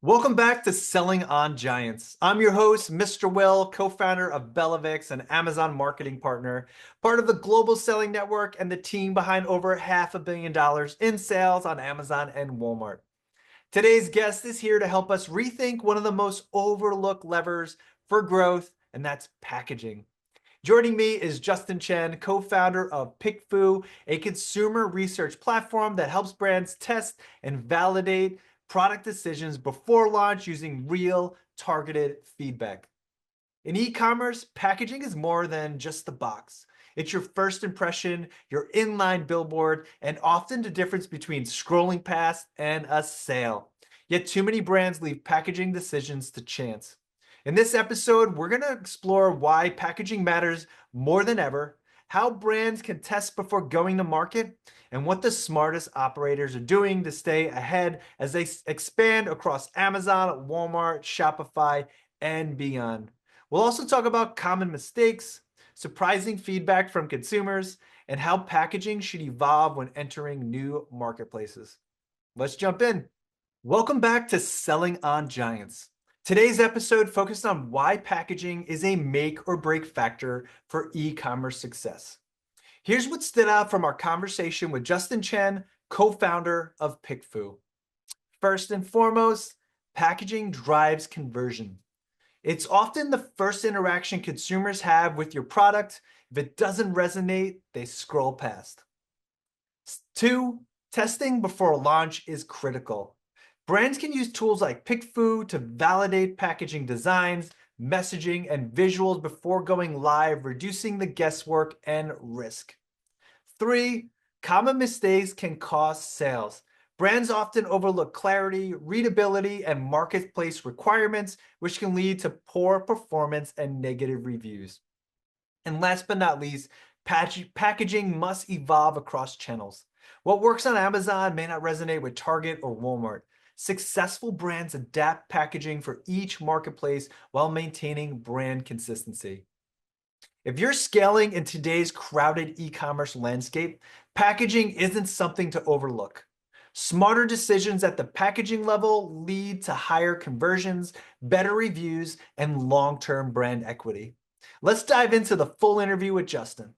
Welcome back to Selling on Giants. I'm your host, Mr. Will, co-founder of Bellavix, an Amazon marketing partner, part of the Global Selling Network and the team behind over $500 million in sales on Amazon and Walmart. Today's guest is here to help us rethink one of the most overlooked levers for growth, and that's packaging. Joining me is Justin Chen, co-founder of PickFu, a consumer research platform that helps brands test and validate product decisions before launch using real targeted feedback. In e-commerce, packaging is more than just the box. It's your first impression, your inline billboard, and often the difference between scrolling past and a sale. Yet too many brands leave packaging decisions to chance. In this episode, we're going to explore why packaging matters more than ever, how brands can test before going to market, and what the smartest operators are doing to stay ahead as they expand across Amazon, Walmart, Shopify, and beyond. We'll also talk about common mistakes, surprising feedback from consumers, and how packaging should evolve when entering new marketplaces. Let's jump in. Welcome back to Selling on Giants. Today's episode focused on why packaging is a make or break factor for e-commerce success. Here's what stood out from our conversation with Justin Chen, co-founder of PickFu. First and foremost, packaging drives conversion. It's often the first interaction consumers have with your product. If it doesn't resonate, they scroll past. Two, testing before launch is critical. Brands can use tools like PickFu to validate packaging designs, messaging, and visuals before going live, reducing the guesswork and risk. Three, common mistakes can cost sales. Brands often overlook clarity, readability, and marketplace requirements, which can lead to poor performance and negative reviews. And last but not least, packaging must evolve across channels. What works on Amazon may not resonate with Target or Walmart. Successful brands adapt packaging for each marketplace while maintaining brand consistency. If you're scaling in today's crowded e-commerce landscape, packaging isn't something to overlook. Smarter decisions at the packaging level lead to higher conversions, better reviews, and long-term brand equity. Let's dive into the full interview with Justin.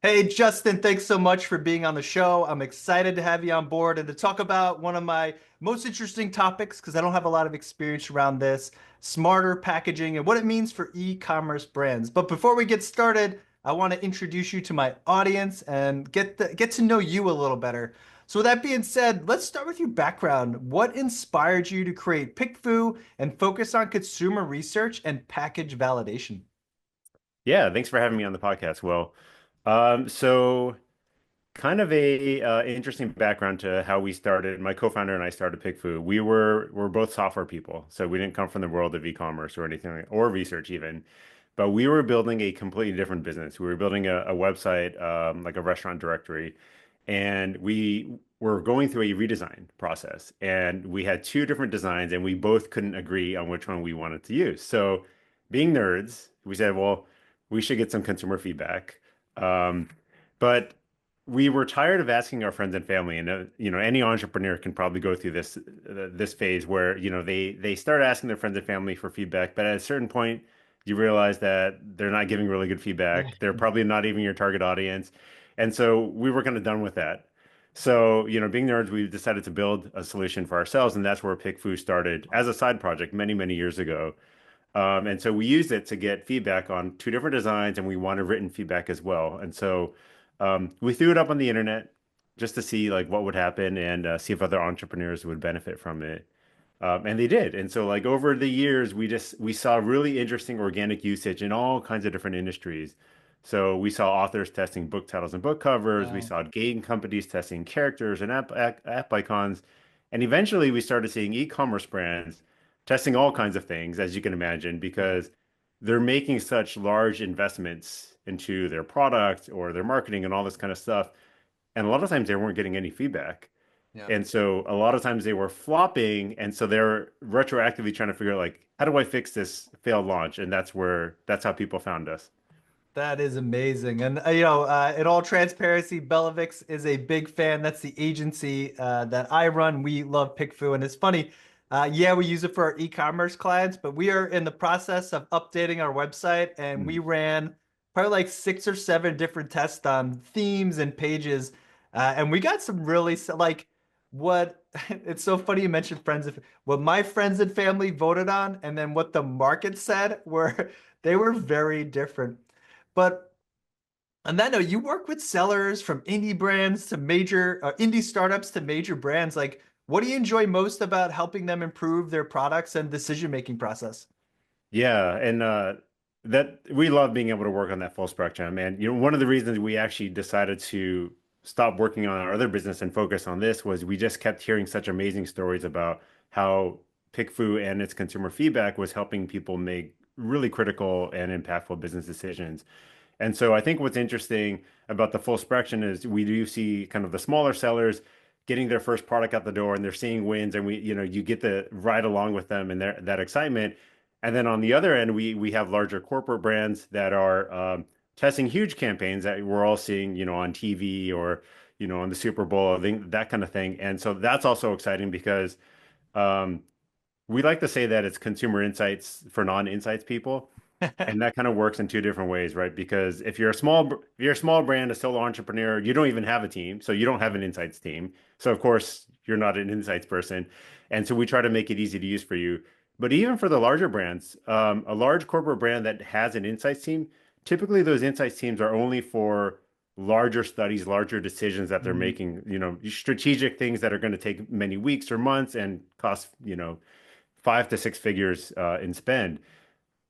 Hey, Justin, thanks so much for being on the show. I'm excited to have you on board and to talk about one of my most interesting topics because I don't have a lot of experience around this, smarter packaging and what it means for e-commerce brands. But before we get started, I want to introduce you to my audience and get to know you a little better. So with that being said, let's start with your background. What inspired you to create PickFu and focus on consumer research and package validation? Yeah, thanks for having me on the podcast, Will. So kind of a interesting background to how we started. My co-founder and I started PickFu. We're both software people, so we didn't come from the world of e-commerce or anything or research even. But we were building a completely different business. We were building a website, like a restaurant directory, and we were going through a redesign process. And we had two different designs, and we both couldn't agree on which one we wanted to use. So, being nerds, we said, well, we should get some consumer feedback. Um, but we were tired of asking our friends and family, and any entrepreneur can probably go through this phase where they start asking their friends and family for feedback, but at a certain point, you realize that they're not giving really good feedback. They're probably not even your target audience, and so we were kind of done with that. So, being nerds, we decided to build a solution for ourselves, and that's where PickFu started as a side project many, many years ago. And so we used it to get feedback on two different designs, and we wanted written feedback as well. And so we threw it up on the internet just to see like what would happen and see if other entrepreneurs would benefit from it. And they did. And so like over the years, we saw really interesting organic usage in all kinds of different industries. So we saw authors testing book titles and book covers. We Wow. saw game companies testing characters and app icons. And eventually we started seeing e-commerce brands testing all kinds of things, as you can imagine, because they're making such large investments into their product or their marketing and all this kind of stuff. And a lot of times they weren't getting any feedback. Yeah. And so a lot of times they were flopping. And so they're retroactively trying to figure out like, how do I fix this failed launch? And that's how people found us. That is amazing. And, in all transparency, Bellavix is a big fan. That's the agency that I run. We love PickFu. And it's funny, Yeah, we use it for our e-commerce clients, but we are in the process of updating our website, and we Mm. ran probably like 6 or 7 different tests on themes and pages, and we got some really like what. It's so funny you mentioned friends. What my friends and family voted on, and then what the market said were they were very different. But on that note, you work with sellers from indie brands to major indie startups to major brands. Like, what do you enjoy most about helping them improve their products and decision-making process? Yeah, and that we love being able to work on that full spectrum. And one of the reasons we actually decided to stop working on our other business and focus on this was we just kept hearing such amazing stories about how PickFu and its consumer feedback was helping people make really critical and impactful business decisions. And so I think what's interesting about the full spectrum is we do see kind of the smaller sellers getting their first product out the door and they're seeing wins and you get to ride along with them and that excitement. And then on the other end, we have larger corporate brands that are testing huge campaigns that we're all seeing, on TV or, on the Super Bowl, I think that kind of thing. And so that's also exciting because um, we like to say that it's consumer insights for non-insights people. And that kind of works in two different ways, right? Because if you're a small brand, a solo entrepreneur, you don't even have a team, so you don't have an insights team. So of course, you're not an insights person. And so we try to make it easy to use for you. But even for the larger brands, a large corporate brand that has an insights team, typically those insights teams are only for larger studies, larger decisions that they're Mhm. making, strategic things that are going to take many weeks or months and cost, 5 to 6 figures in spend.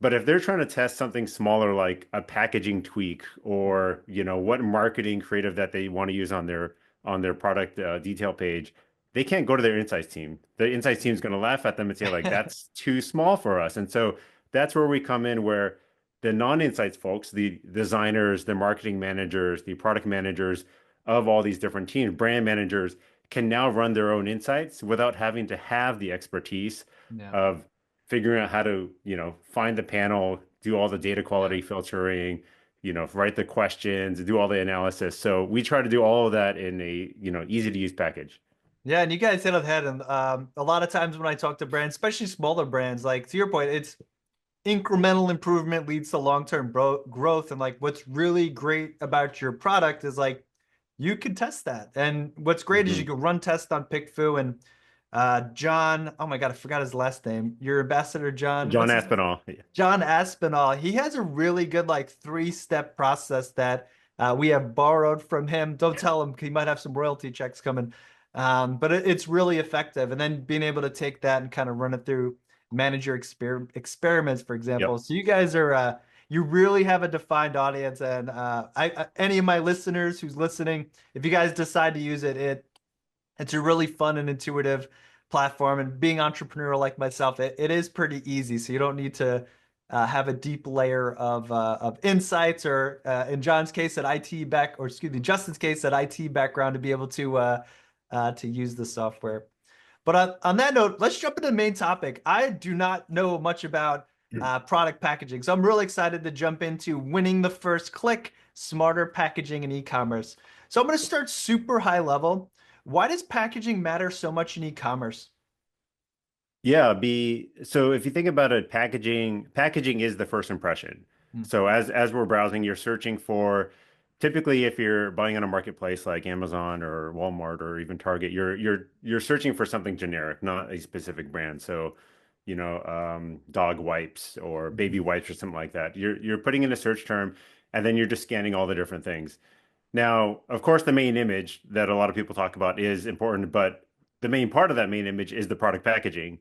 But if they're trying to test something smaller like a packaging tweak or, what marketing creative that they want to use on their product detail page, they can't go to their insights team. The insights team is going to laugh at them and say like that's too small for us. And so that's where we come in where the non-insights folks, the designers, the marketing managers, the product managers of all these different teams, brand managers can now run their own insights without having to have the expertise Yeah. of figuring out how to, find the panel, do all the data Yeah. quality filtering, write the questions, do all the analysis. So we try to do all of that in a, easy to use package. Yeah, and you guys hit on the head. And a lot of times when I talk to brands, especially smaller brands, like to your point, it's incremental improvement leads to long-term growth. And like what's really great about your product is like you can test that. And what's great is you Mhm. can run tests on PickFu and John, oh my God, I forgot his last name. Your ambassador, John, John what's his name? Aspinall. John Aspinall. He has a really good like 3-step process that we have borrowed from him. Don't tell him he might have some royalty checks coming. But it's really effective. And then being able to take that and kind of run it through manager experiments, for example. Yep. So you guys are you really have a defined audience. And any of my listeners who's listening, if you guys decide to use it, it's a really fun and intuitive platform. And being entrepreneurial like myself, it is pretty easy. So you don't need to have a deep layer of insights or in John's case, an IT back, or excuse me, Justin's case, an IT background to be able to use the software. But on that note, let's jump into the main topic. I do not know much about product packaging, so I'm really excited to jump into winning the first click, smarter packaging in e-commerce. So I'm going to start super high level. Why does packaging matter so much in e-commerce? Yeah, so if you think about it, packaging is the first impression. Mm, So as we're browsing, you're searching for typically if you're buying on a marketplace like Amazon or Walmart or even Target, you're searching for something generic, not a specific brand. So, dog wipes or baby mhm, wipes or something like that. You're putting in a search term and then you're just scanning all the different things. Now, of course, the main image that a lot of people talk about is important, but the main part of that main image is the product packaging.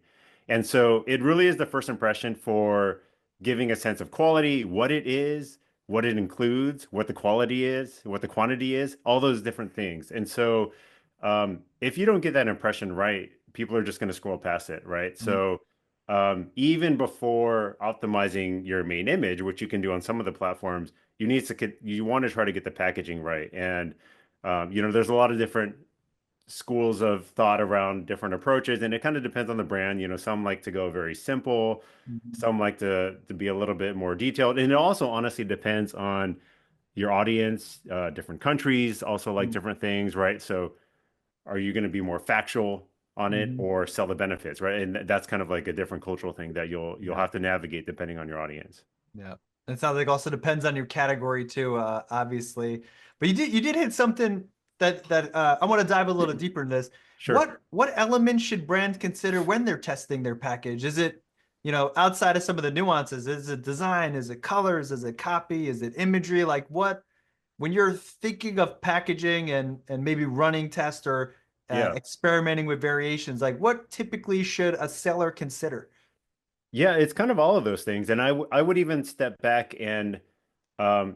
And so it really is the first impression for giving a sense of quality, what it is, what it includes, what the quality is, what the quantity is, all those different things. And so if you don't get that impression right, people are just going to scroll past it, right? mm, So even before optimizing your main image, which you can do on some of the platforms, you want to try to get the packaging right. And there's a lot of different schools of thought around different approaches, and it kind of depends on the brand. Some like to go very simple, mhm, some like to be a little bit more detailed, and it also honestly depends on your audience. Different countries also like mm, different things, right? So, are you going to be more factual? on it Hmm. or sell the benefits, right? And that's kind of like a different cultural thing that you'll Yeah. have to navigate depending on your audience. Yeah. It sounds like also depends on your category too, obviously. But you did hit something that I want to dive a little deeper in this. Sure. What elements should brands consider when they're testing their package? Is it, outside of some of the nuances, is it design? Is it colors? Is it copy? Is it imagery? Like what when you're thinking of packaging and maybe running tests or Yeah. experimenting with variations, like what typically should a seller consider? Yeah, it's kind of all of those things. And I would even step back and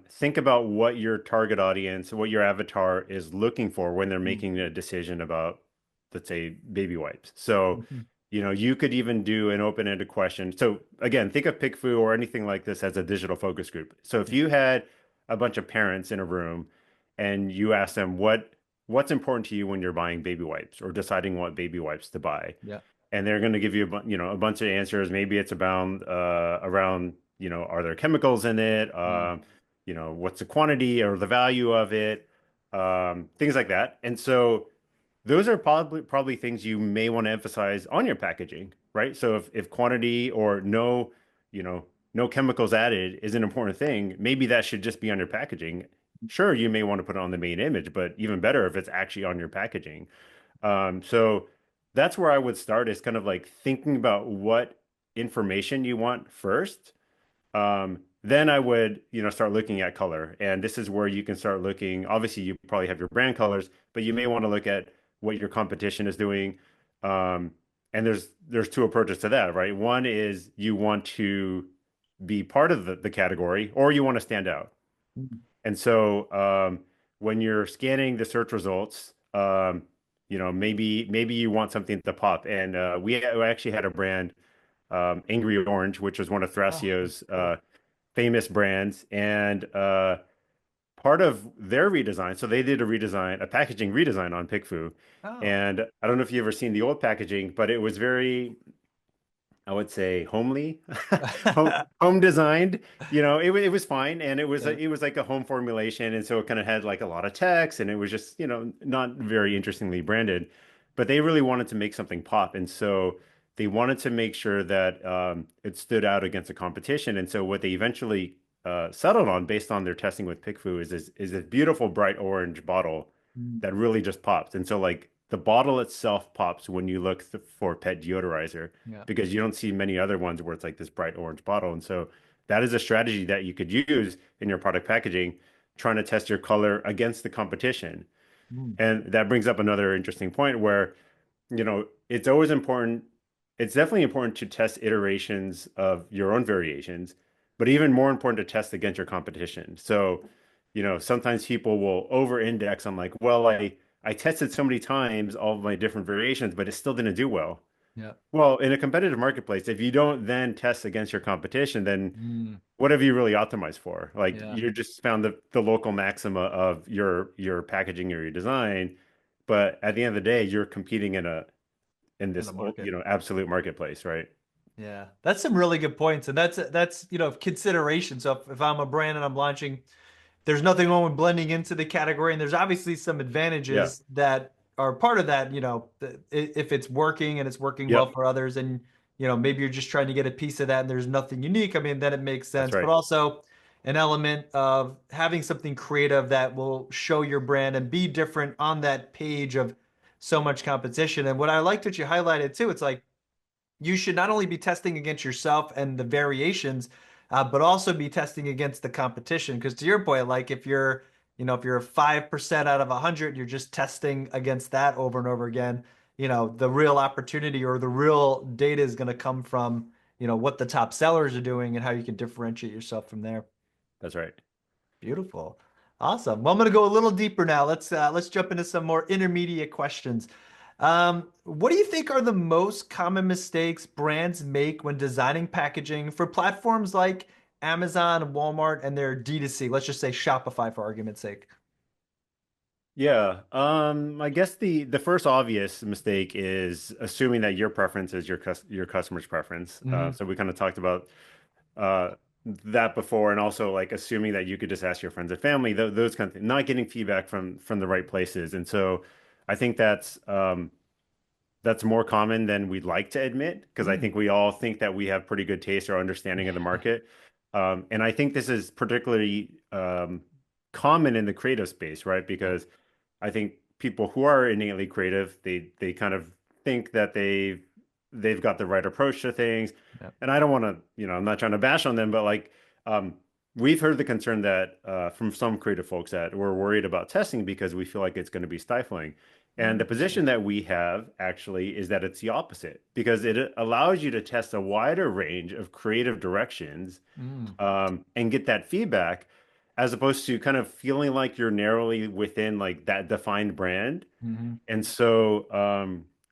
think about what your target audience, what your avatar is looking for when they're Mm. making a decision about, let's say, baby wipes. So, Mhm. you could even do an open-ended question. So again, think of PickFu or anything like this as a digital focus group. So if Yeah. you had a bunch of parents in a room and you asked them what's important to you when you're buying baby wipes or deciding what baby wipes to buy, Yeah. and they're going to give you a bunch of answers. Maybe it's around are there chemicals in it? Mm. What's the quantity or the value of it? Things like that. And so those are probably things you may want to emphasize on your packaging, right? So if quantity or you know, no chemicals added is an important thing, maybe that should just be on your packaging. Sure, you may want to put it on the main image, but even better if it's actually on your packaging. So that's where I would start is kind of like thinking about what information you want first. Then I would, start looking at color. And this is where you can start looking. Obviously, you probably have your brand colors, but you may want to look at what your competition is doing. Um, and there's two approaches to that, right? One is you want to be part of the category, or you want to stand out. Mm. And so when you're scanning the search results, maybe you want something to pop. And we actually had a brand, Angry Orange, which was one of Oh, Thrasio's cool. famous brands. And part of their redesign, so they did a packaging redesign on PickFu. Oh. And I don't know if you've ever seen the old packaging, but it was very, I would say, homely, home designed. It was fine, and Yeah. it was like a home formulation, and so it kind of had like a lot of text, and it was just not very interestingly branded, but they really wanted to make something pop, and so they wanted to make sure that it stood out against the competition, and so what they eventually settled on, based on their testing with PickFu, is a beautiful bright orange bottle Mm. that really just pops, and so like the bottle itself pops when you look for pet deodorizer Yeah. because you don't see many other ones where it's like this bright orange bottle. And so that is a strategy that you could use in your product packaging, trying to test your color against the competition. Mm. And that brings up another interesting point where, it's always important. It's definitely important to test iterations of your own variations, but even more important to test against your competition. So, sometimes people will over-index on like, well, I tested so many times all of my different variations, but it still didn't do well. Yeah. Well, in a competitive marketplace, if you don't then test against your competition, then Mm. what have you really optimized for? Like Yeah. you just found the local maxima of your packaging or your design, but at the end of the day, you're competing in In the this market. absolute marketplace, right? Yeah. That's some really good points. And that's, consideration. So if I'm a brand and I'm launching, there's nothing wrong with blending into the category, and there's obviously some Yeah. advantages that are part of that. If it's working and it's working well Yep. for others, and maybe you're just trying to get a piece of that, and there's nothing unique. I mean, then it makes That's sense. But right. also an element of having something creative that will show your brand and be different on that page of so much competition. And what I liked what you highlighted too, it's like you should not only be testing against yourself and the variations, but also be testing against the competition. Because to your point, like if you're 5% out of 100, you're just testing against that over and over again. The real opportunity or the real data is going to come from, what the top sellers are doing and how you can differentiate yourself from there. That's right. Beautiful. Awesome. Well, I'm going to go a little deeper now. Let's jump into some more intermediate questions. What do you think are the most common mistakes brands make when designing packaging for platforms like Amazon, Walmart, and their D2C? Let's just say Shopify for argument's sake. Yeah. I guess the first obvious mistake is assuming that your preference is your customer's preference. Hmm. So we kind of talked about uh, that before, and also like assuming that you could just ask your friends and family, those kind of things, not getting feedback from the right places. And so I think that's more common than we'd like to admit, because I Mm. think we all think that we have pretty good taste or understanding of the market. And I think this is particularly common in the creative space, right? Yeah. Because I think people who are innately creative, they kind of think that they've got the right approach to things. Yeah. And I don't want to, I'm not trying to bash on them, but like um, we've heard the concern that from some creative folks that we're worried about testing because we feel like it's going to be stifling. Oh, And the interesting. position that we have actually is that it's the opposite because it allows you to test a wider range of creative directions Mm. and get that feedback as opposed to kind of feeling like you're narrowly within like that defined brand. Hmm. And so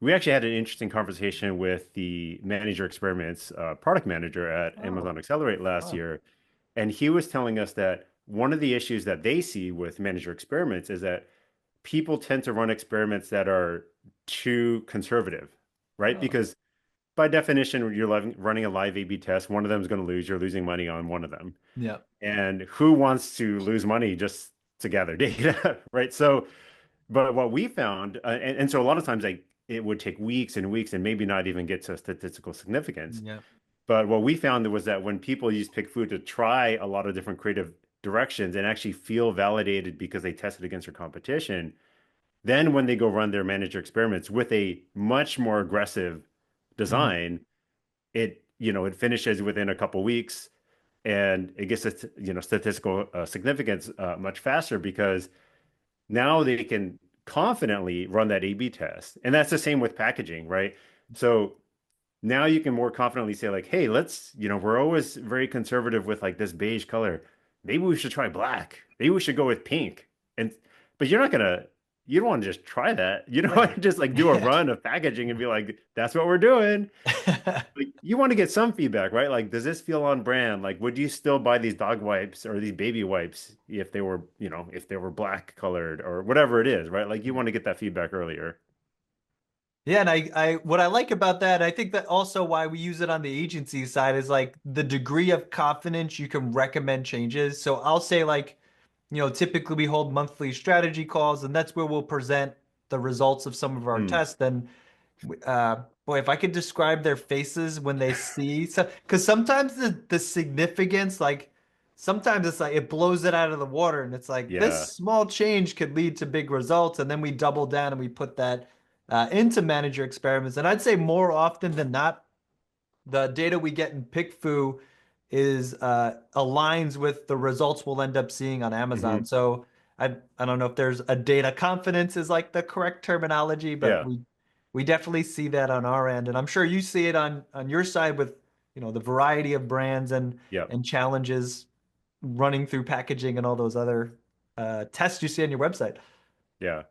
we actually had an interesting conversation with the manager experiments product manager at Oh, Amazon Accelerate last fun. year. And he was telling us that one of the issues that they see with manager experiments is that people tend to run experiments that are too conservative, right? Oh, Because by definition, you're running a live A/B test. One of them is going to lose. You're losing money on one of them. yeah. And who wants to lose money just to gather data, right? So, but what we found, and so a lot of times like it would take weeks and weeks and maybe not even get to statistical significance. Yeah. But what we found was that when people use PickFu to try a lot of different creative directions and actually feel validated because they tested against their competition, then when they go run their manager experiments with a much more aggressive Mm. design, it finishes within a couple weeks and it gets statistical significance much faster because now they can confidently run that A/B test. And that's the same with packaging, right? So now you can more confidently say like, hey, we're always very conservative with like this beige color. Maybe we should try black. Maybe we should go with pink. And but you don't want to just try that. You don't want Right. to just like do a run of packaging and be like, that's what we're doing. Like you want to get some feedback, right? Like, does this feel on brand? Like, would you still buy these dog wipes or these baby wipes if they were, if they were black colored or whatever it is, right? Like you want to get that feedback earlier. Yeah, and what I like about that, I think that also why we use it on the agency side is like the degree of confidence you can recommend changes. So I'll say like, typically we hold monthly strategy calls, and that's where we'll present the results of some of our Mm, tests. And boy, if I could describe their faces when they see, so because sometimes the significance, like sometimes it's like it blows it out of the water, and it's like this yeah. small change could lead to big results, and then we double down and we put that into manager experiments. And I'd say more often than not, the data we get in PickFu is aligns with the results we'll end up seeing on Amazon. Hmm. So I don't know if there's a data confidence is like the correct terminology, but Yeah. we definitely see that on our end, and I'm sure you see it on your side with the variety of brands Yeah. and challenges running through packaging and all those other tests you see on your website. Yeah.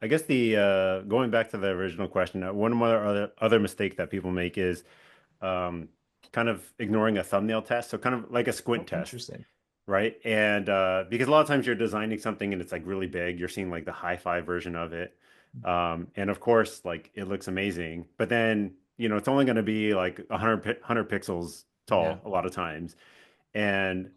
I guess the going back to the original question, one of my other mistake that people make is um, kind of ignoring a thumbnail test. So kind of like a squint Oh, test, interesting. right? And because a lot of times you're designing something and it's like really big, you're seeing like the hi-fi version of it. And of course, like it looks amazing, but then, it's only going to be like 100 pixels Yeah, tall a lot of times. And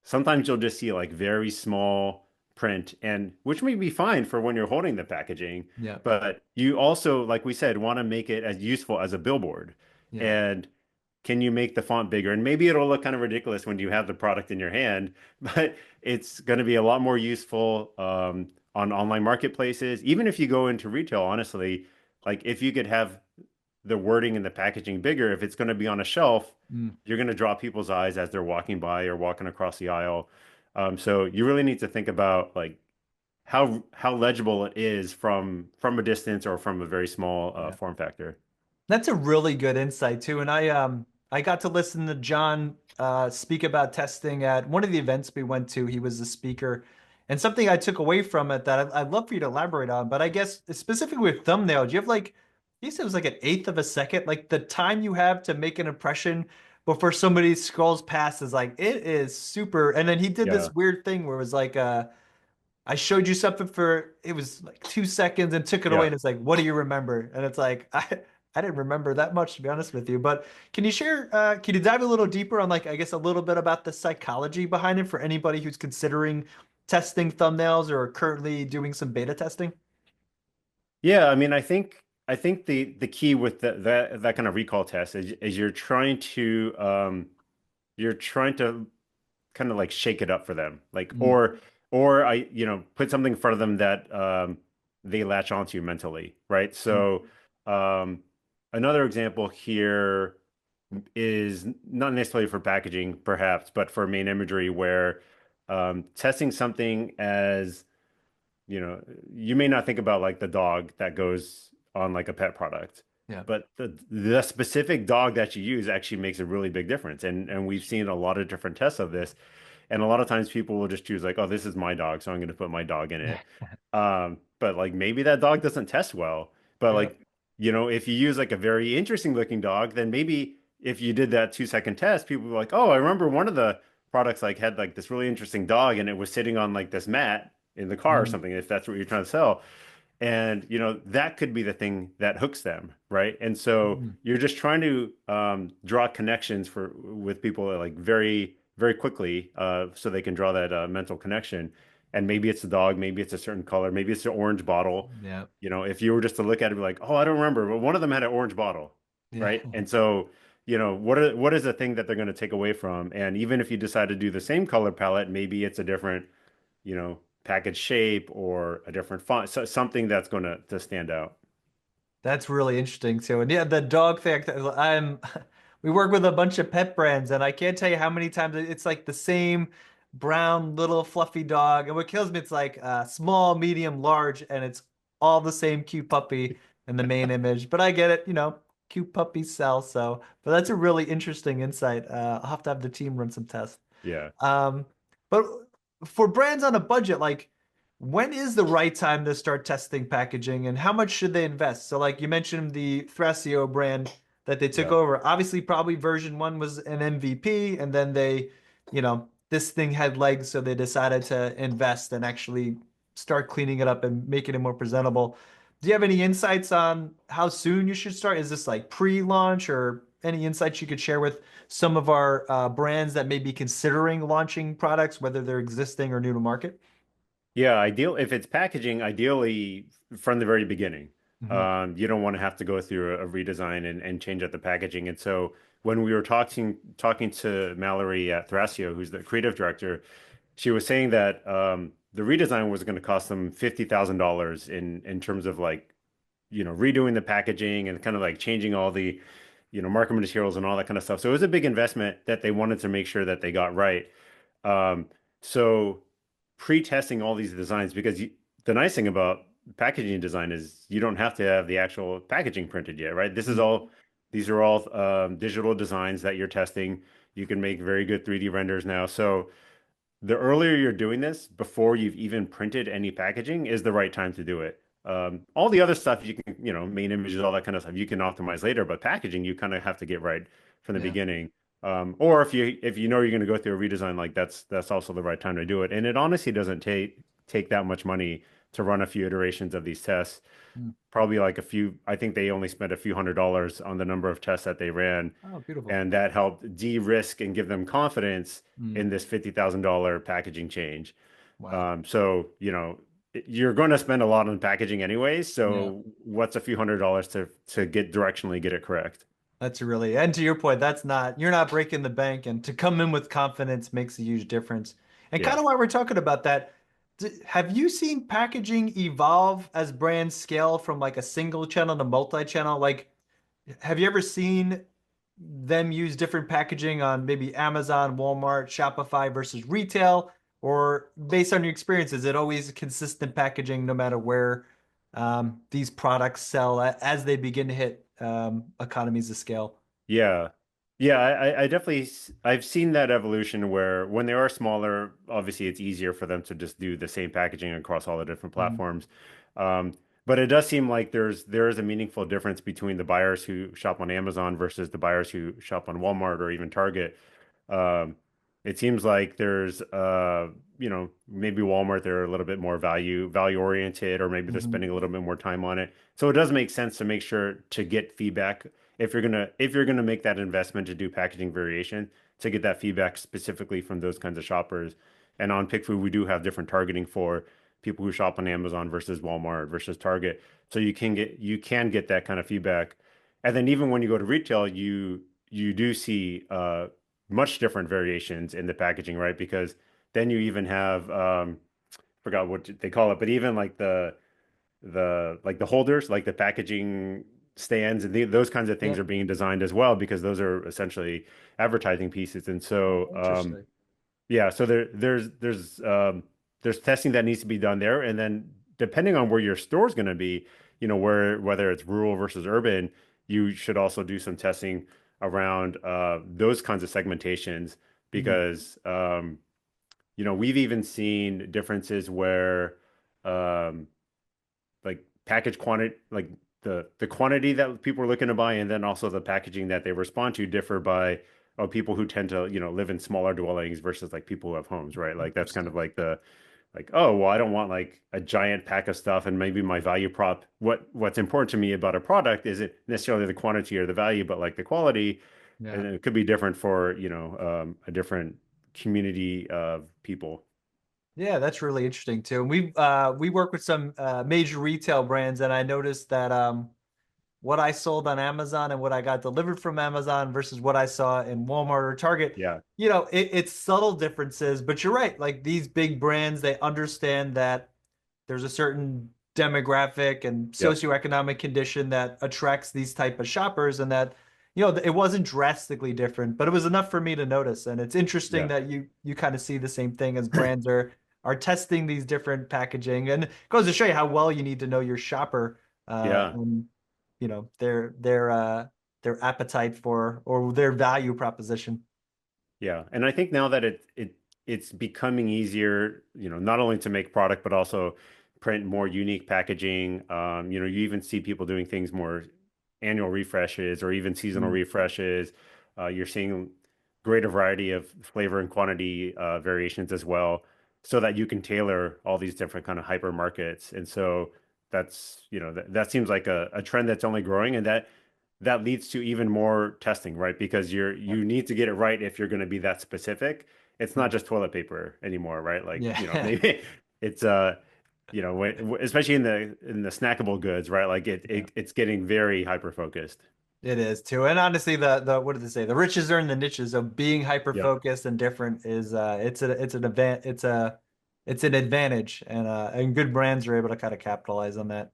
sometimes you'll just see like very small print and which may be fine for when you're holding the packaging, yeah, but you also, like we said, want to make it as useful as a billboard. yeah, And can you make the font bigger? And maybe it'll look kind of ridiculous when you have the product in your hand, but it's going to be a lot more useful on online marketplaces. Even if you go into retail, honestly, like if you could have the wording and the packaging bigger, if it's going to be on a shelf, mm, you're going to draw people's eyes as they're walking by or walking across the aisle. So you really need to think about like how legible it is from a distance or from a very small yeah. form factor. That's a really good insight too. And I got to listen to John speak about testing at one of the events we went to. He was the speaker. And something I took away from it that I'd love for you to elaborate on, but I guess specifically with thumbnails, you have like he said it was like an eighth of a second. Like the time you have to make an impression before somebody scrolls past is like it is super. And then he did Yeah, this weird thing where it was like I showed you something for it was like 2 seconds and took it away, yeah. and it's like, what do you remember? And it's like I didn't remember that much to be honest with you. But can you dive a little deeper on like I guess a little bit about the psychology behind it for anybody who's considering testing thumbnails or currently doing some beta testing? Yeah, I mean, I think the key with that kind of recall test is you're trying to kind of like shake it up for them, like Mm, or I put something in front of them that they latch onto mentally, right? mm, So another example here is not necessarily for packaging, perhaps, but for main imagery, where testing something as you know, you may not think about like the dog that goes on like a pet product, yeah. but the specific dog that you use actually makes a really big difference. And we've seen a lot of different tests of this. And a lot of times people will just choose like, oh, this is my dog, so I'm going to put my dog in it. But like maybe that dog doesn't test well. But Yeah. like, if you use like a very interesting looking dog, then maybe if you did that 2 second test, people were like, oh, I remember one of the products like had like this really interesting dog and it was sitting on like this mat in the car or Mm, something, if that's what you're trying to sell. And that could be the thing that hooks them, right? And so mm. you're just trying to draw connections with people like very, very quickly, so they can draw that mental connection. And maybe it's a dog, maybe it's a certain color, maybe it's an orange bottle. Yeah. If you were just to look at it, be like, oh, I don't remember, but one of them had an orange bottle, Yeah. right? And so, what is the thing that they're going to take away from? And even if you decide to do the same color palette, maybe it's a different, package shape or a different font, so something that's going to stand out. That's really interesting too. And yeah, the dog thing, we work with a bunch of pet brands, and I can't tell you how many times it's like the same brown little fluffy dog. And what kills me, it's like small, medium, large, and it's all the same cute puppy in the main image. But I get it, cute puppies sell. So, but that's a really interesting insight. I'll have to have the team run some tests. Yeah. Um, but for brands on a budget, like when is the right time to start testing packaging and how much should they invest? So like you mentioned the Thrasio brand that they took Yeah. over. Obviously, probably version one was an MVP, and then this thing had legs, so they decided to invest and actually start cleaning it up and making it more presentable. Do you have any insights on how soon you should start? Is this like pre-launch or any insights you could share with some of our brands that may be considering launching products, whether they're existing or new to market? Yeah, if it's packaging, ideally from the very beginning. Hmm. You don't want to have to go through a redesign and change out the packaging. And so when we were talking to Mallory at Thrasio, who's the creative director, she was saying that the redesign was going to cost them $50,000 in terms of like, redoing the packaging and kind of like changing all the, marketing materials and all that kind of stuff. So it was a big investment that they wanted to make sure that they got right. Um, so pre-testing all these designs, because the nice thing about packaging design is you don't have to have the actual packaging printed yet, right? These are all digital designs that you're testing. You can make very good 3D renders now. So the earlier you're doing this before you've even printed any packaging is the right time to do it. All the other stuff you can, main images, all that kind of stuff you can optimize later, but packaging you kind of have to get right from the Yeah. beginning. Or if you know you're going to go through a redesign, like that's also the right time to do it. And it honestly doesn't take that much money to run a few iterations of these tests. Mm. Probably like I think they only spent a few $100s on the number of tests that they ran, Oh, beautiful. and that helped de-risk and give them confidence Mm. in this $50,000 packaging change. Wow. So, you're going to spend a lot on packaging anyways. Yeah. So what's a few $100s to get it correct? That's really, and to your point, you're not breaking the bank, and to come in with confidence makes a huge difference. And kind Yeah. of why we're talking about that, have you seen packaging evolve as brands scale from like a single channel to multi-channel? Like, have you ever seen them use different packaging on maybe Amazon, Walmart, Shopify versus retail? Or based on your experience, is it always consistent packaging no matter where these products sell as they begin to hit economies of scale? Yeah. Yeah, I definitely I've seen that evolution where when they are smaller, obviously it's easier for them to just do the same packaging across all the different Mhm. platforms. But it does seem like there is a meaningful difference between the buyers who shop on Amazon versus the buyers who shop on Walmart or even Target. Um, it seems like there's maybe Walmart, they're a little bit more value oriented, or maybe they're Mhm. spending a little bit more time on it. So it does make sense to make sure to get feedback if you're gonna make that investment to do packaging variation, to get that feedback specifically from those kinds of shoppers. And on PickFu, we do have different targeting for people who shop on Amazon versus Walmart versus Target. So you can get that kind of feedback. And then even when you go to retail, you do see much different variations in the packaging, right? Because then you even have forgot what they call it, but even like the holders, like the packaging stands and those kinds of things Yeah. are being designed as well because those are essentially advertising pieces. And Oh, so interesting. yeah, so there's testing that needs to be done there, and then depending on where your store is going to be, whether it's rural versus urban, you should also do some testing around those kinds of segmentations Mhm. because we've even seen differences where um, like package quantity, like the quantity that people are looking to buy, and then also the packaging that they respond to differ by people who tend to live in smaller dwellings versus like people who have homes, right? Like that's kind of Interesting. like the like, oh well, I don't want like a giant pack of stuff, and maybe my value prop. What's important to me about a product isn't necessarily the quantity or the value, but like the quality, Yeah. and it could be different for a different community of people. Yeah, that's really interesting too. And we work with some major retail brands, and I noticed that what I sold on Amazon and what I got delivered from Amazon versus what I saw in Walmart or Target, Yeah, it's subtle differences, but you're right. Like these big brands, they understand that there's a certain demographic and yep, socioeconomic condition that attracts these type of shoppers, and that it wasn't drastically different, but it was enough for me to notice. And it's interesting yeah, that you kind of see the same thing as brands are testing these different packaging, and it goes to show you how well you need to know your shopper yeah. and their appetite for or their value proposition. Yeah, and I think now that it's becoming easier, not only to make product but also print more unique packaging. You even see people doing things more annual refreshes or even seasonal Mm. refreshes. You're seeing greater variety of flavor and quantity variations as well, so that you can tailor all these different kind of hyper markets. And so that seems like a trend that's only growing, and that leads to even more testing, right? Because Yep. you need to get it right if you're going to be that specific. It's not Yeah. just toilet paper anymore, right? Like, Yeah. maybe it's especially in the snackable goods, right? Like Yeah. it's getting very hyper focused. It is too. And honestly, the what did they say? The riches are in the niches. Of being hyper Yep. focused and different is it's an advantage, and good brands are able to kind of capitalize on that.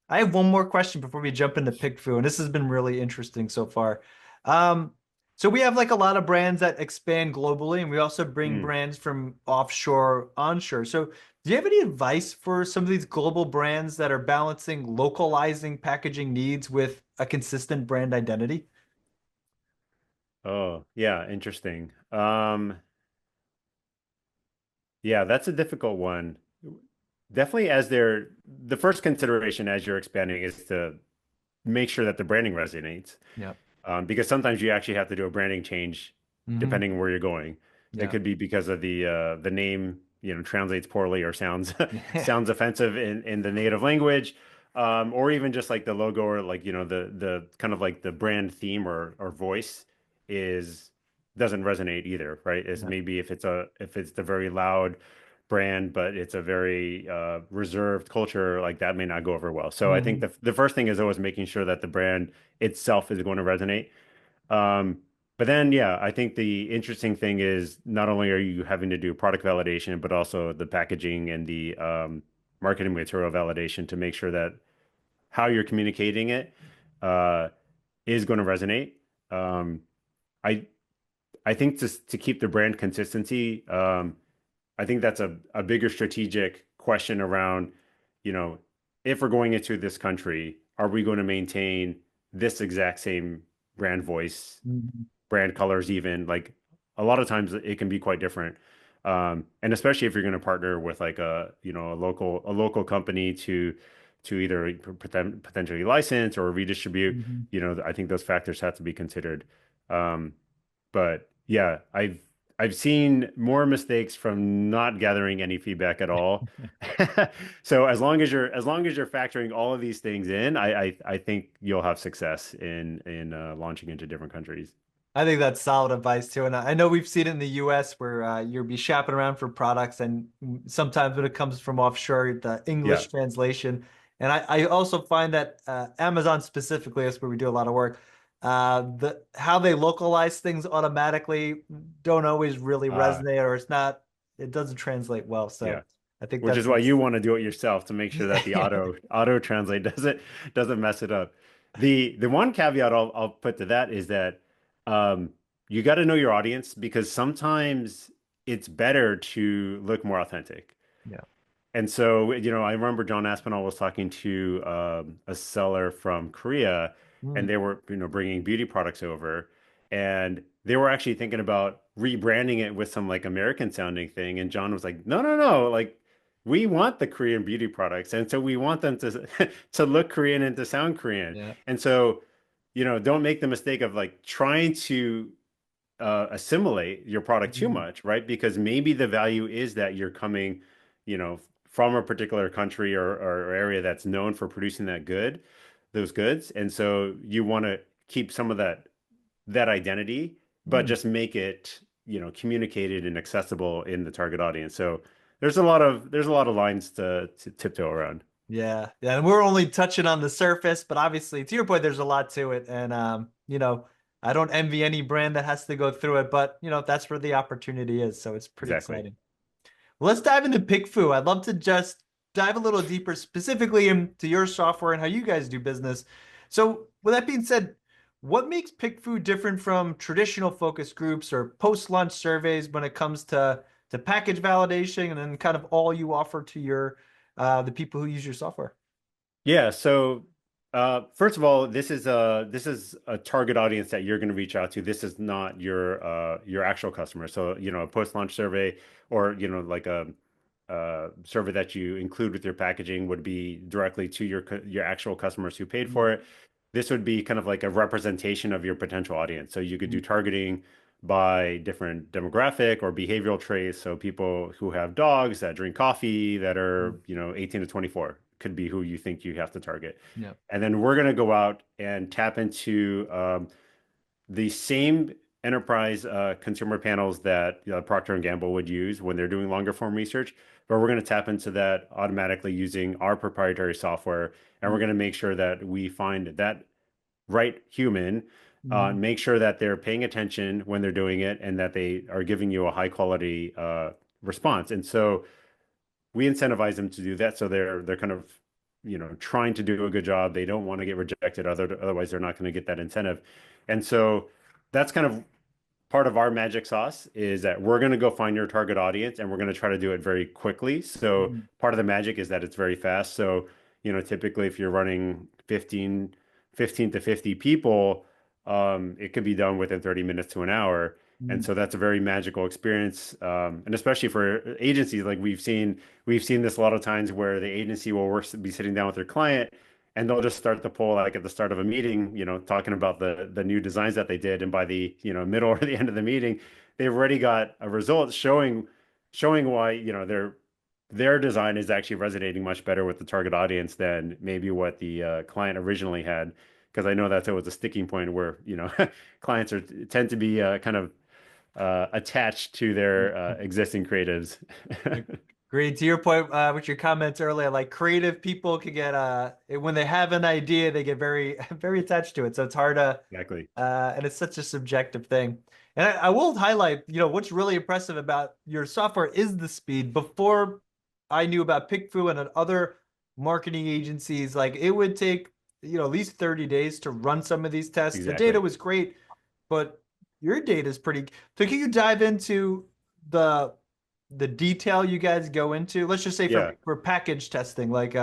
I have one more question before we jump into PickFu, and this has been really interesting so far. Um, so we have like a lot of brands that expand globally, and we also bring Mm. brands from offshore, onshore. So do you have any advice for some of these global brands that are balancing localizing packaging needs with a consistent brand identity? Oh, yeah, interesting. Yeah, that's a difficult one. Definitely the first consideration as you're expanding is to make sure that the branding resonates. Yeah. Because sometimes you actually have to do a branding change Hmm. depending on where you're going. It Yeah. could be because of the name, translates poorly or sounds sounds offensive in the native language, or even just like the logo or like the kind of like the brand theme or voice is doesn't resonate either, right? Is Yeah. maybe if it's the very loud brand, but it's a very reserved culture, like that may not go over well. So I think Hmm. the first thing is always making sure that the brand itself is going to resonate. Um, but then, yeah, I think the interesting thing is not only are you having to do product validation, but also the packaging and the marketing material validation to make sure that how you're communicating it uh, is going to resonate. Um, I I think to keep the brand consistency, I think that's a bigger strategic question around, you know, if we're going into this country, are we going to maintain this exact same brand voice, Hmm. brand colors, even like a lot of times it can be quite different. And especially if you're going to partner with like a local company to either potentially license or redistribute, Hmm. I think those factors have to be considered. Um, but yeah, I've seen more mistakes from not gathering any feedback at all. So as long as you're factoring all of these things in, I think you'll have success in launching into different countries. I think that's solid advice too. And I know we've seen it in the US where you'll be shopping around for products, and sometimes when it comes from offshore, the Yeah. English translation. And I also find that Amazon specifically, that's where we do a lot of work, the how they localize things automatically don't always really Uh, resonate, or it doesn't translate well. yeah. So I think Which is that's why what's you want to do it yourself to make sure that the yeah. auto translate doesn't mess it up. The one caveat I'll put to that is that um, you got to know your audience because sometimes it's better to look more authentic. Yeah. And so, I remember John Aspinall was talking to a seller from Korea, and Mm, they were, bringing beauty products over, and they were actually thinking about rebranding it with some like American sounding thing. And John was like, no, no, no, like we want the Korean beauty products, and so we want them to to look Korean and to sound Korean. yeah. And so, don't make the mistake of like trying to assimilate your product too Mm, much, right? Because maybe the value is that you're coming, from a particular country or area that's known for producing those goods, and so you want to keep some of that identity, but mm. just make it, communicated and accessible in the target audience. So there's a lot of lines to tiptoe around. Yeah, yeah, and we're only touching on the surface, but obviously, to your point, there's a lot to it, and I don't envy any brand that has to go through it, but that's where the opportunity is, so it's pretty Exactly. exciting. Well, let's dive into PickFu. I'd love to just dive a little deeper, specifically into your software and how you guys do business. So, with that being said, what makes PickFu different from traditional focus groups or post-launch surveys when it comes to package validation and then kind of all you offer to your the people who use your software? Yeah, so first of all, this is a target audience that you're going to reach out to. This is not your actual customer. So, a post-launch survey or, like a survey that you include with your packaging would be directly to your actual customers who paid Mm, for it. This would be kind of like a representation of your potential audience. So you could mm, do targeting by different demographic or behavioral traits. So people who have dogs that drink coffee that mm. are, 18 to 24 could be who you think you have to target. Yeah. And then we're going to go out and tap into the same enterprise consumer panels that Procter and Gamble would use when they're doing longer form research, but we're going to tap into that automatically using our proprietary software, and we're Mm, going to make sure that we find that right human, mm, make sure that they're paying attention when they're doing it, and that they are giving you a high quality response. And so we incentivize them to do that. So they're kind of trying to do a good job. They don't want to get rejected. Otherwise, they're not going to get that incentive. And so that's kind of part of our magic sauce is that we're going to go find your target audience and we're going to try to do it very quickly. So mm, part of the magic is that it's very fast. So, typically if you're running 15 to 50 people, it could be done within 30 minutes to an hour. And mm. so that's a very magical experience. And especially for agencies, like we've seen this a lot of times where the agency will be sitting down with their client and they'll just start the poll like at the start of a meeting, talking about the new designs that they did, and by the middle or the end of the meeting, they've already got a result showing why their design is actually resonating much better with the target audience than maybe what the client originally had. Because I know that's always a sticking point where clients tend to be kind of attached to their existing creatives. Agreed. To your point with your comments earlier, like creative people could get when they have an idea, they get very very attached to it. So it's hard to Exactly. and it's such a subjective thing. And I will highlight, what's really impressive about your software is the speed. Before I knew about PickFu and other marketing agencies, like it would take, at least 30 days to run some of these tests. The data Exactly. was great, but your data is pretty. So can you dive into the the detail you guys go into? Let's just say Yeah. for package testing, like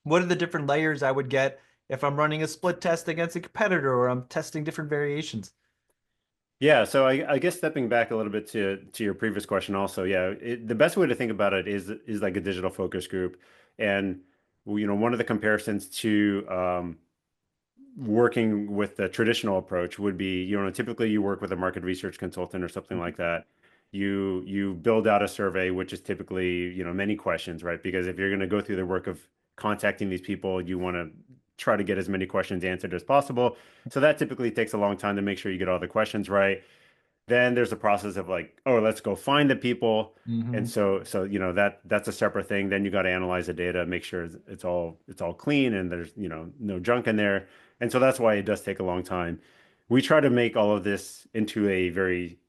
what are the different layers I would get if I'm running a split test against a competitor or I'm testing different variations? Yeah, so I guess stepping back a little bit to your previous question also, yeah, the best way to think about it is like a digital focus group. And one of the comparisons to working with the traditional approach would be, typically you work with a market research consultant or something like that. You build out a survey, which is typically, many questions, right? Because if you're going to go through the work of contacting these people, you want to try to get as many questions answered as possible. So that typically takes a long time to make sure you get all the questions right. Then there's a process of like, oh, let's go find the people. And Hmm. so that's a separate thing. Then you got to analyze the data, make sure it's all clean and there's, no junk in there. And so that's why it does take a long time. We try to make all of this into a very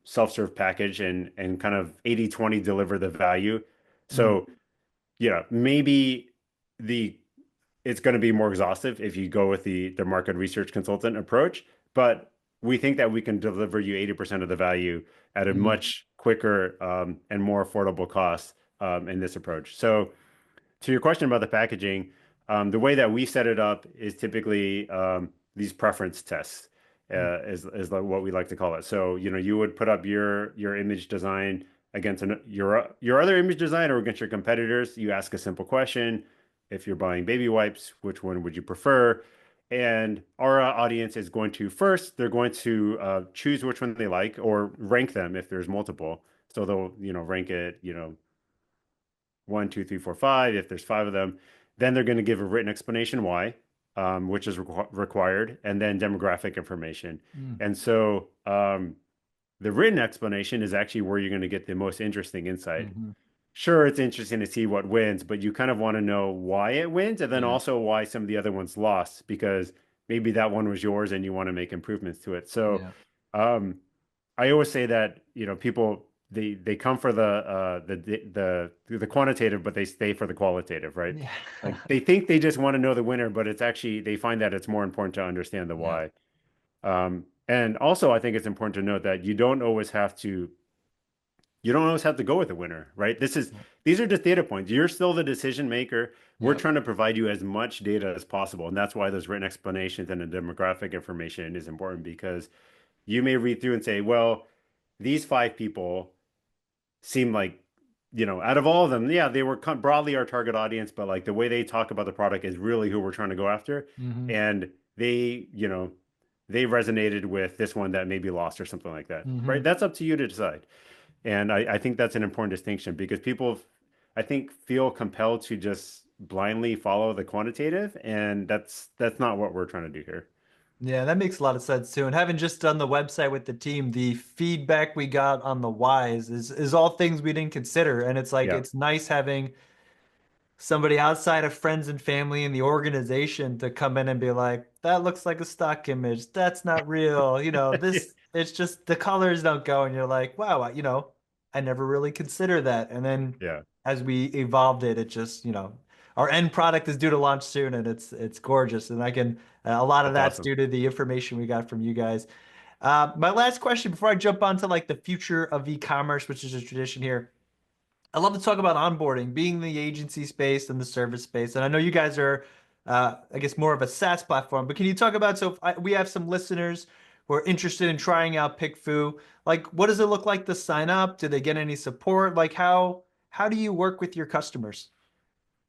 self-serve package and kind of 80/20 deliver the value. So, maybe the it's going to be more exhaustive if you go with the market research consultant approach, but we think that we can deliver you 80% of the value at a Hmm. much quicker and more affordable cost in this approach. So to your question about the packaging, the way that we set it up is typically these preference tests, is like what we like to call it. So, you would put up your image design against your other image design or against your competitors. You ask a simple question. If you're buying baby wipes, which one would you prefer? And our audience is going to first, they're going to choose which one they like or rank them if there's multiple. So they'll, rank it, one, two, three, four, five. If there's five of them, then they're going to give a written explanation why, which is required, and then demographic information. And so the written explanation is actually where you're going to get the most interesting insight. Hmm. Sure, it's interesting to see what wins, but you kind of want to know why it wins and then Yeah. also why some of the other ones lost because maybe that one was yours and you want to make improvements to it. So Yeah. um, I always say that, people they come for the quantitative, but they stay for the qualitative, right? Yeah. Like they think they just want to know the winner, but it's actually they find that it's more important to understand the Yeah. why. And also, I think it's important to note that you don't always have to go with the winner, right? These are just data points. You're still the decision maker. We're Yep. trying to provide you as much data as possible, and that's why those written explanations and the demographic information is important because you may read through and say, well, these five people seem like, out of all of them, yeah, they were broadly our target audience, but like the way they talk about the product is really who we're trying to go after. Hmm. And they resonated with this one that maybe lost or something like that, right? Hmm. That's up to you to decide. And I think that's an important distinction because people, I think, feel compelled to just blindly follow the quantitative, and that's not what we're trying to do here. Yeah, that makes a lot of sense too. And having just done the website with the team, the feedback we got on the whys is all things we didn't consider. And it's like Yeah. it's nice having somebody outside of friends and family in the organization to come in and be like, that looks like a stock image. That's not real. This, it's just the colors don't go. And you're like, wow, I never really considered that. And then Yeah. as we evolved it, it just, our end product is due to launch soon and it's gorgeous. And a lot of That's that's awesome. due to the information we got from you guys. My last question before I jump onto like the future of e-commerce, which is a tradition here. I love to talk about onboarding, being the agency space and the service space. And I know you guys are, I guess, more of a SaaS platform, but can you talk about, so if we have some listeners who are interested in trying out PickFu, like what does it look like to sign up? Do they get any support? Like how do you work with your customers?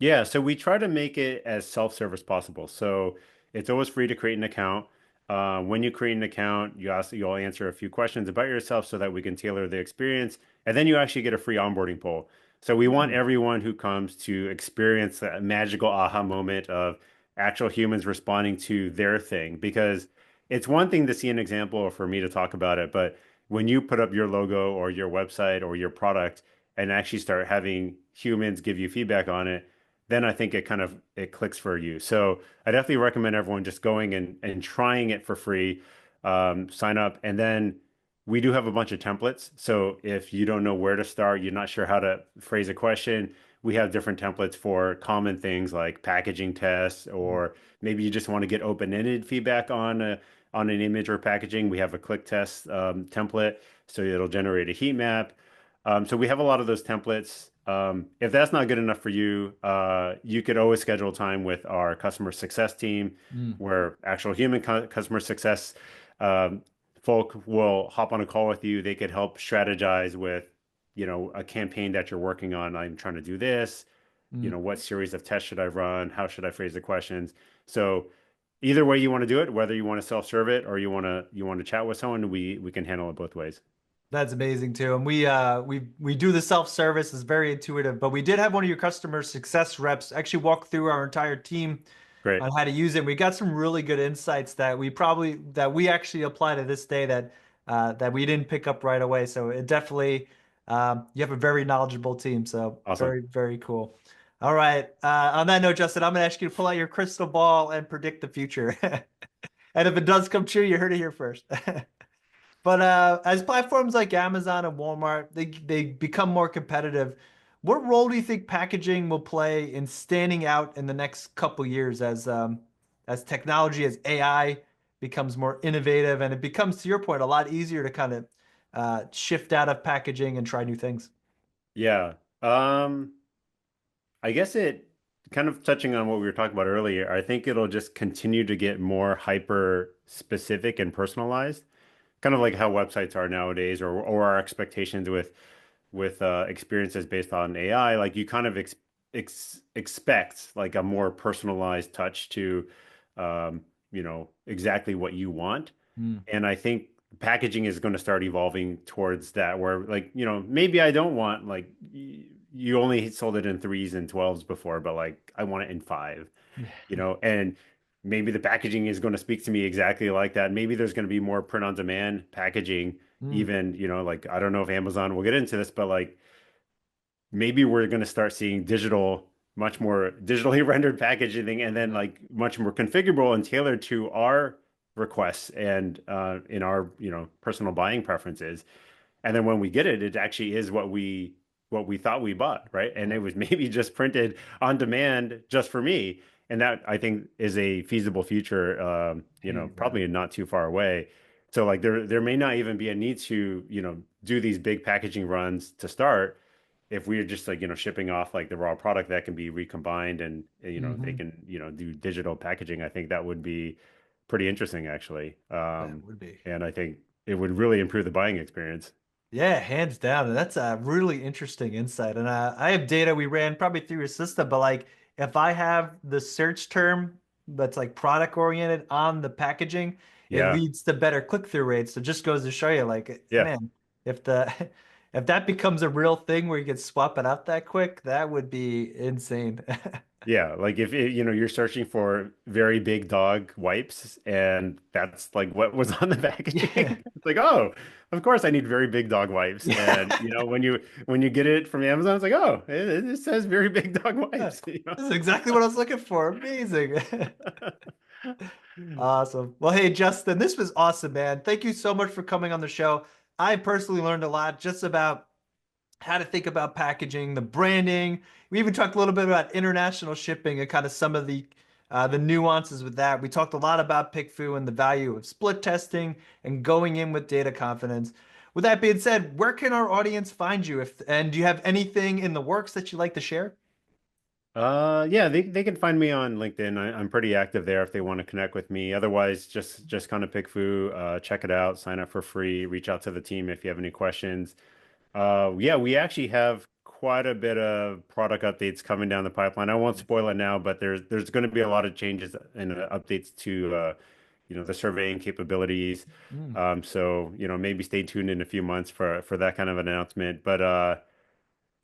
Yeah, so we try to make it as self-serve as possible. So it's always free to create an account. When you create an account, you'll answer a few questions about yourself so that we can tailor the experience, and then you actually get a free onboarding poll. So we want Hmm. everyone who comes to experience that magical aha moment of actual humans responding to their thing, because it's one thing to see an example or for me to talk about it, but when you put up your logo or your website or your product and actually start having humans give you feedback on it, then I think it clicks for you. So I definitely recommend everyone just going and trying it for free. Sign up, and then we do have a bunch of templates. So if you don't know where to start, you're not sure how to phrase a question, we have different templates for common things like packaging tests, or maybe you just want to get open-ended feedback on an image or packaging. We have a click test template, so it'll generate a heat map. So we have a lot of those templates. If that's not good enough for you, you could always schedule time with our customer success team, Mm. where actual human customer success um, folk will hop on a call with you. They could help strategize with, a campaign that you're working on. I'm trying to do this. Mm. What series of tests should I run? How should I phrase the questions? So either way you want to do it, whether you want to self-serve it or you want to chat with someone, we can handle it both ways. That's amazing too. And we do the self-service, it's very intuitive, but we did have one of your customer success reps actually walk through our entire team Great. on how to use it. We got some really good insights that we actually apply to this day that we didn't pick up right away. So it definitely you have a very knowledgeable team. So Awesome. very, very cool. All right. On that note, Justin, I'm gonna ask you to pull out your crystal ball and predict the future. And if it does come true, you heard it here first. But as platforms like Amazon and Walmart, they become more competitive. What role do you think packaging will play in standing out in the next couple years as technology, as AI becomes more innovative, and it becomes, to your point, a lot easier to kind of shift out of packaging and try new things? Yeah. I guess it kind of touching on what we were talking about earlier, I think it'll just continue to get more hyper specific and personalized, kind of like how websites are nowadays, or our expectations with experiences based on AI. Like you kind of expect like a more personalized touch to, exactly what you want. Mm, And I think packaging is going to start evolving towards that, where like, maybe I don't want like you only sold it in threes and 12s before, but like I want it in five, and maybe the packaging is going to speak to me exactly like that. Maybe there's going to be more print on demand packaging, mm, even, like I don't know if Amazon will get into this, but like maybe we're going to start seeing much more digitally rendered packaging, and then yeah. like much more configurable and tailored to our requests and in our personal buying preferences. And then when we get it, it actually is what we thought we bought, right? And Yeah. it was maybe just printed on demand just for me. And that I think is a feasible future, Yeah. probably not too far away. So like there may not even be a need to, do these big packaging runs to start. If we're just like, shipping off like the raw product that can be recombined, and they Hmm. can, do digital packaging, I think that would be pretty interesting actually. That would be. And I think it would really improve the buying experience. Yeah, hands down. And that's a really interesting insight. And I have data we ran probably through your system, but like if I have the search term that's like product oriented on the packaging, it Yeah. leads to better click-through rates. So it just goes to show you, like, Yeah. man, if the if that becomes a real thing where you can swap it out that quick, that would be insane. Yeah, like if you're searching for very big dog wipes, and that's like what was on the Yeah. packaging. It's like, oh, of course I need very big dog wipes. And Yeah. when you get it from Amazon, it's like, oh, it says very big dog Yeah. wipes, you know? This is exactly what I was looking for. Amazing. Awesome. Well, hey, Justin, this was awesome, man. Thank you so much for coming on the show. I personally learned a lot just about how to think about packaging, the branding. We even talked a little bit about international shipping and kind of some of the nuances with that. We talked a lot about PickFu and the value of split testing and going in with data confidence. With that being said, where can our audience find you? And do you have anything in the works that you'd like to share? Yeah, they can find me on LinkedIn. I'm pretty active there if they want to connect with me. Otherwise, just kind of pick Foo, check it out, sign up for free, reach out to the team if you have any questions. Yeah, we actually have quite a bit of product updates coming down the pipeline. I won't spoil it now, but there's going to be a lot of changes and updates to the surveying capabilities. Mm, So maybe stay tuned in a few months for that kind of announcement. But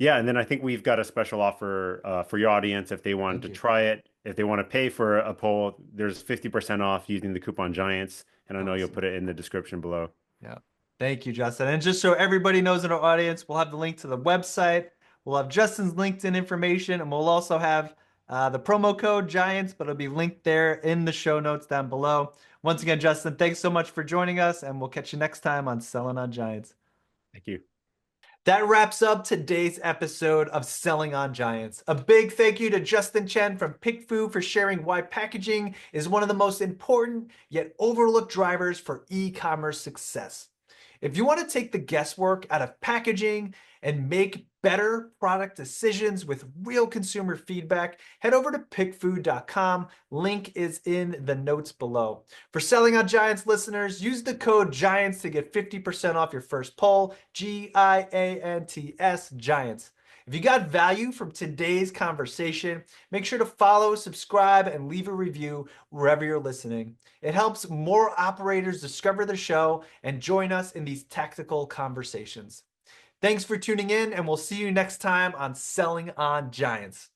yeah, and then I think we've got a special offer for your audience if they wanted thank to you. try it. If they want to pay for a poll, there's 50% off using the coupon Giants, and I know you'll Awesome. put it in the description below. Yeah. Thank you, Justin. And just so everybody knows in our audience, we'll have the link to the website. We'll have Justin's LinkedIn information, and we'll also have the promo code Giants, but it'll be linked there in the show notes down below. Once again, Justin, thanks so much for joining us, and we'll catch you next time on Selling on Giants. Thank you. That wraps up today's episode of Selling on Giants. A big thank you to Justin Chen from PickFu for sharing why packaging is one of the most important yet overlooked drivers for e-commerce success. If you want to take the guesswork out of packaging and make better product decisions with real consumer feedback, head over to pickfu.com. Link is in the notes below. For Selling on Giants listeners, use the code GIANTS to get 50% off your first poll. GIANTS, Giants. If you got value from today's conversation, make sure to follow, subscribe, and leave a review wherever you're listening. It helps more operators discover the show and join us in these tactical conversations. Thanks for tuning in, and we'll see you next time on Selling on Giants.